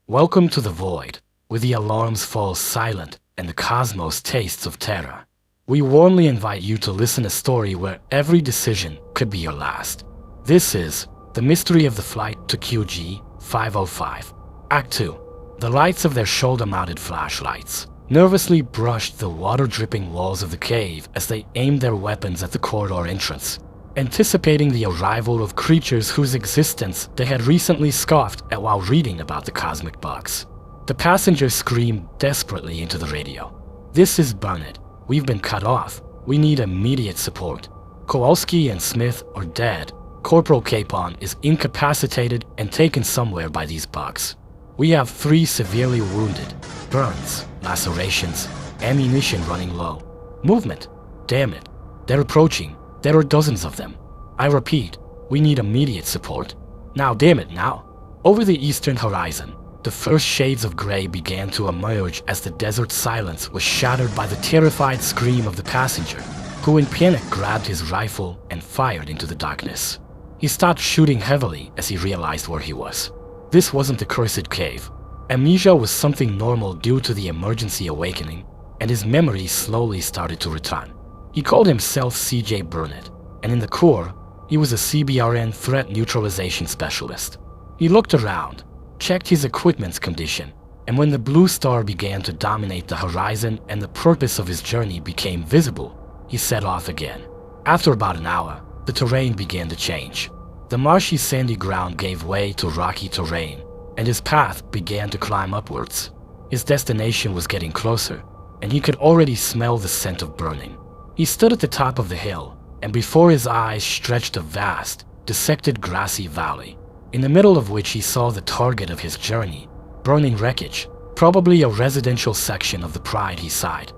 Welcome to the void, where the alarms fall silent and the cosmos tastes of terror. We warmly invite you to listen a story where every decision could be your last. This is The Mystery of the Flight to QG-505. Act 2. The lights of their shoulder-mounted flashlights nervously brushed the water-dripping walls of the cave as they aimed their weapons at the corridor entrance, anticipating the arrival of creatures whose existence they had recently scoffed at while reading about the cosmic bugs. The passengers screamed desperately into the radio. "This is Burnett. We've been cut off. We need immediate support. Kowalski and Smith are dead. Corporal Capon is incapacitated and taken somewhere by these bugs. We have 3 severely wounded. Burns, lacerations, ammunition running low. Movement. Damn it. They're approaching. There are dozens of them. I repeat, we need immediate support. Now, damn it, now." Over the eastern horizon, the first shades of gray began to emerge as the desert silence was shattered by the terrified scream of the passenger, who in panic grabbed his rifle and fired into the darkness. He stopped shooting heavily as he realized where he was. This wasn't the cursed cave. Amnesia was something normal due to the emergency awakening, and his memory slowly started to return. He called himself CJ Burnett, and in the Corps, he was a CBRN threat neutralization specialist. He looked around, checked his equipment's condition, and when the blue star began to dominate the horizon and the purpose of his journey became visible, he set off again. After about an hour, the terrain began to change. The marshy sandy ground gave way to rocky terrain, and his path began to climb upwards. His destination was getting closer, and he could already smell the scent of burning. He stood at the top of the hill, and before his eyes stretched a vast, dissected grassy valley, in the middle of which he saw the target of his journey, burning wreckage, probably a residential section of the Pride, he sighed.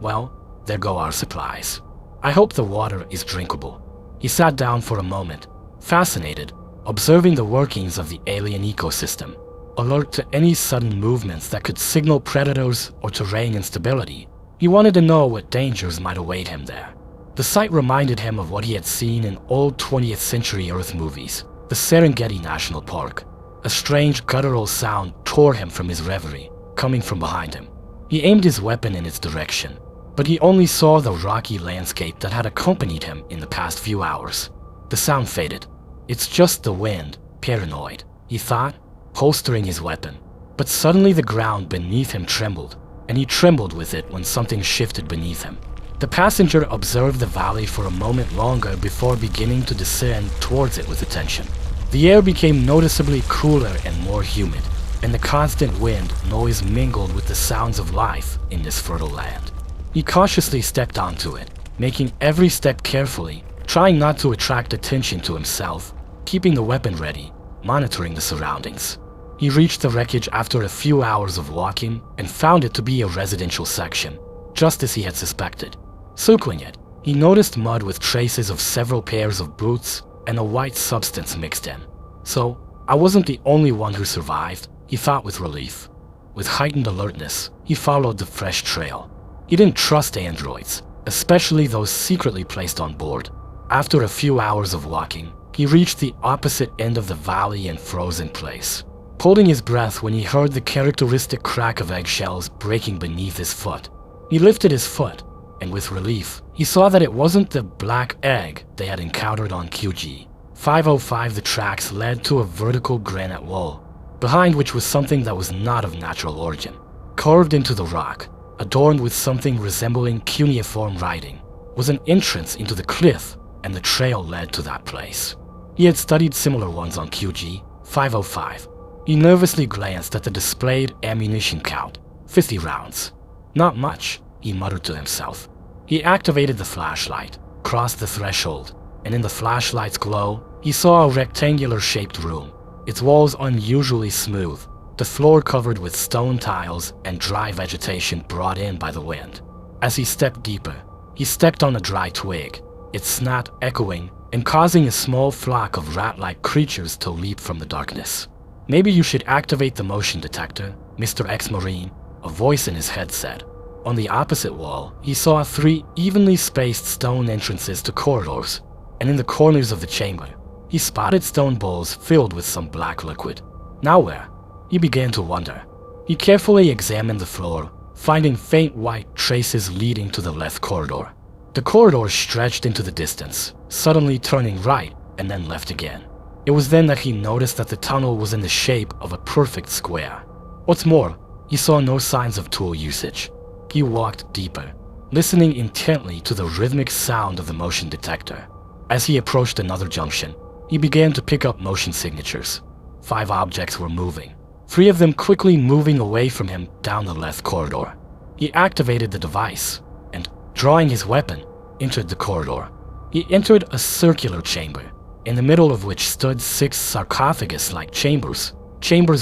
Well, there go our supplies. I hope the water is drinkable. He sat down for a moment, fascinated, observing the workings of the alien ecosystem, alert to any sudden movements that could signal predators or terrain instability. He wanted to know what dangers might await him there. The sight reminded him of what he had seen in old 20th century Earth movies, the Serengeti National Park. A strange guttural sound tore him from his reverie, coming from behind him. He aimed his weapon in its direction, but he only saw the rocky landscape that had accompanied him in the past few hours. The sound faded. "It's just the wind, paranoid," he thought, holstering his weapon. But suddenly the ground beneath him trembled, and he trembled with it when something shifted beneath him. The passenger observed the valley for a moment longer before beginning to descend towards it with attention. The air became noticeably cooler and more humid, and the constant wind noise mingled with the sounds of life in this fertile land. He cautiously stepped onto it, making every step carefully, trying not to attract attention to himself, keeping the weapon ready, monitoring the surroundings. He reached the wreckage after a few hours of walking and found it to be a residential section, just as he had suspected. Circling it, he noticed mud with traces of several pairs of boots and a white substance mixed in. So, I wasn't the only one who survived, he thought with relief. With heightened alertness, he followed the fresh trail. He didn't trust androids, especially those secretly placed on board. After a few hours of walking, he reached the opposite end of the valley and froze in place, holding his breath when he heard the characteristic crack of eggshells breaking beneath his foot. He lifted his foot, and with relief, he saw that it wasn't the black egg they had encountered on QG-505. The tracks led to a vertical granite wall, behind which was something that was not of natural origin. Carved into the rock, adorned with something resembling cuneiform writing, was an entrance into the cliff, and the trail led to that place. He had studied similar ones on QG-505. He nervously glanced at the displayed ammunition count, 50 rounds. "Not much," he muttered to himself. He activated the flashlight, crossed the threshold, and in the flashlight's glow, he saw a rectangular-shaped room, its walls unusually smooth, the floor covered with stone tiles and dry vegetation brought in by the wind. As he stepped deeper, he stepped on a dry twig, its snap echoing and causing a small flock of rat-like creatures to leap from the darkness. "Maybe you should activate the motion detector, Mr. Ex-Marine," a voice in his head said. On the opposite wall, he saw 3 evenly spaced stone entrances to corridors, and in the corners of the chamber, he spotted stone bowls filled with some black liquid. "Now where?" he began to wonder. He carefully examined the floor, finding faint white traces leading to the left corridor. The corridor stretched into the distance, suddenly turning right and then left again. It was then that he noticed that the tunnel was in the shape of a perfect square. What's more, he saw no signs of tool usage. He walked deeper, listening intently to the rhythmic sound of the motion detector. As he approached another junction, he began to pick up motion signatures. 5 objects were moving, 3 of them quickly moving away from him down the left corridor. He activated the device and, drawing his weapon, entered the corridor. He entered a circular chamber, in the middle of which stood 6 sarcophagus-like chambers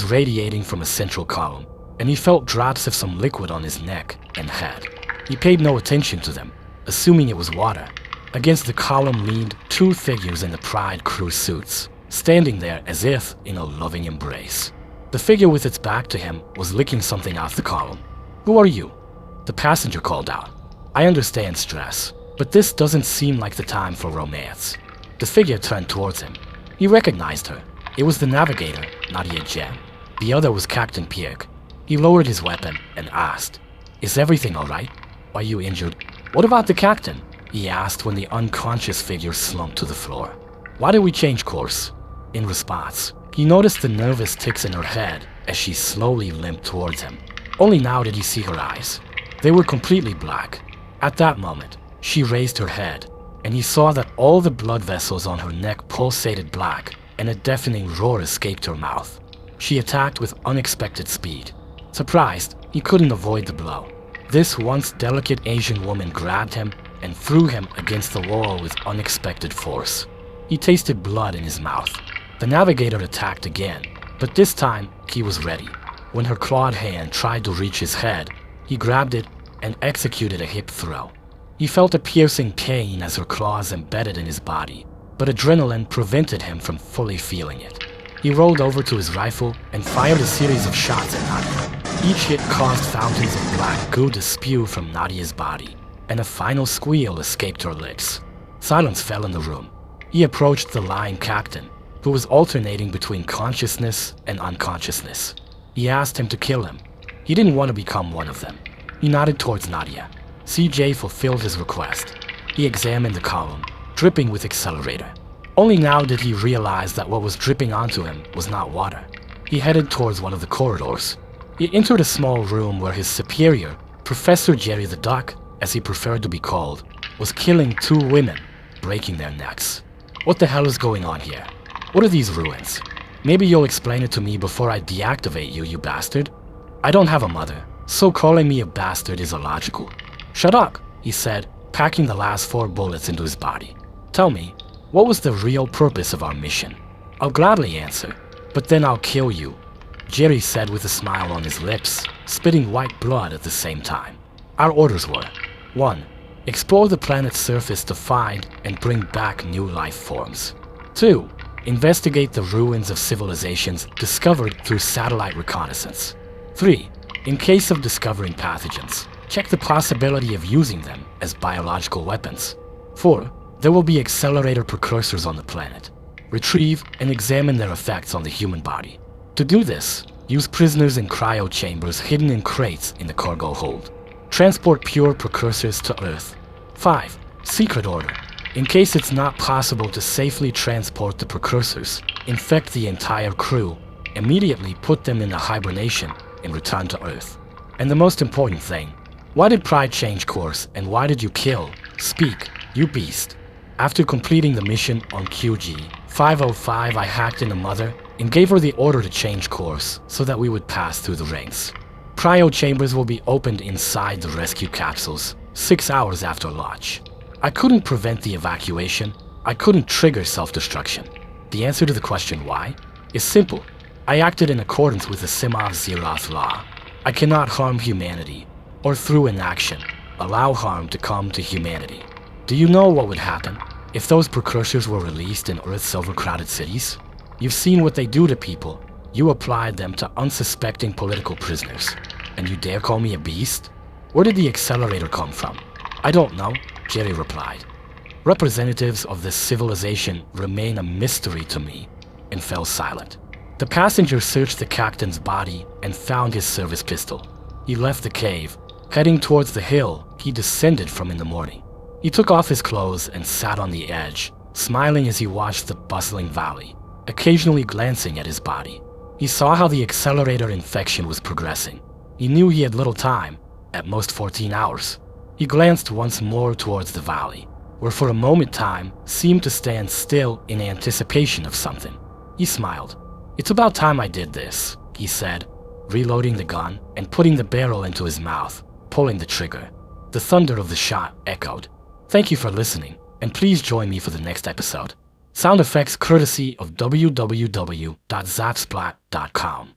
radiating from a central column, and he felt drops of some liquid on his neck and head. He paid no attention to them, assuming it was water. Against the column leaned 2 figures in the Pride crew suits, standing there as if in a loving embrace. The figure with its back to him was licking something off the column. "Who are you?" The passenger called out. "I understand stress, but this doesn't seem like the time for romance." The figure turned towards him. He recognized her. It was the navigator, Nadia Jen. The other was Captain Pierre. He lowered his weapon and asked, "Is everything all right? Are you injured?" "What about the captain?" he asked when the unconscious figure slumped to the floor. "Why did we change course?" In response, he noticed the nervous ticks in her head as she slowly limped towards him. Only now did he see her eyes. They were completely black. At that moment, she raised her head, and he saw that all the blood vessels on her neck pulsated black, and a deafening roar escaped her mouth. She attacked with unexpected speed. Surprised, he couldn't avoid the blow. This once delicate Asian woman grabbed him and threw him against the wall with unexpected force. He tasted blood in his mouth. The navigator attacked again, but this time he was ready. When her clawed hand tried to reach his head, he grabbed it and executed a hip throw. He felt a piercing pain as her claws embedded in his body, but adrenaline prevented him from fully feeling it. He rolled over to his rifle and fired a series of shots at Nadia. Each hit caused fountains of black goo to spew from Nadia's body, and a final squeal escaped her lips. Silence fell in the room. He approached the lying captain, who was alternating between consciousness and unconsciousness. He asked him to kill him. He didn't want to become one of them. He nodded towards Nadia. CJ fulfilled his request. He examined the column, dripping with accelerator. Only now did he realize that what was dripping onto him was not water. He headed towards one of the corridors. He entered a small room where his superior, Professor Jerry the Duck, as he preferred to be called, was killing 2 women, breaking their necks. What the hell is going on here? What are these ruins? Maybe you'll explain it to me before I deactivate you, you bastard. I don't have a mother, so calling me a bastard is illogical. Shut up, he said, packing the last 4 bullets into his body. Tell me, what was the real purpose of our mission? I'll gladly answer, but then I'll kill you, Jerry said with a smile on his lips, spitting white blood at the same time. Our orders were: 1. Explore the planet's surface to find and bring back new life forms. 2. Investigate the ruins of civilizations discovered through satellite reconnaissance. 3. In case of discovering pathogens, check the possibility of using them as biological weapons. 4. There will be accelerator precursors on the planet. Retrieve and examine their effects on the human body. To do this, use prisoners in cryo chambers hidden in crates in the cargo hold. Transport pure precursors to Earth. 5. Secret order. In case it's not possible to safely transport the precursors, infect the entire crew, immediately put them into hibernation, and return to Earth. And the most important thing, why did Pride change course and why did you kill, speak, you beast? After completing the mission on QG-505, I hacked into Mother and gave her the order to change course so that we would pass through the rings. Cryo chambers will be opened inside the rescue capsules 6 hours after launch. I couldn't prevent the evacuation. I couldn't trigger self-destruction. The answer to the question why is simple. I acted in accordance with the Simov-Zeroth law. I cannot harm humanity, or through inaction, allow harm to come to humanity. Do you know what would happen if those precursors were released in Earth's overcrowded cities? You've seen what they do to people. You applied them to unsuspecting political prisoners. And you dare call me a beast? Where did the accelerator come from? I don't know, Jerry replied. Representatives of this civilization remain a mystery to me, and fell silent. The passenger searched the captain's body and found his service pistol. He left the cave, heading towards the hill he descended from in the morning. He took off his clothes and sat on the edge, smiling as he watched the bustling valley, occasionally glancing at his body. He saw how the accelerator infection was progressing. He knew he had little time, at most 14 hours. He glanced once more towards the valley, where for a moment time seemed to stand still in anticipation of something. He smiled. "It's about time I did this," he said, reloading the gun and putting the barrel into his mouth, pulling the trigger. The thunder of the shot echoed. Thank you for listening, and please join me for the next episode. Sound effects courtesy of www.zapsplat.com.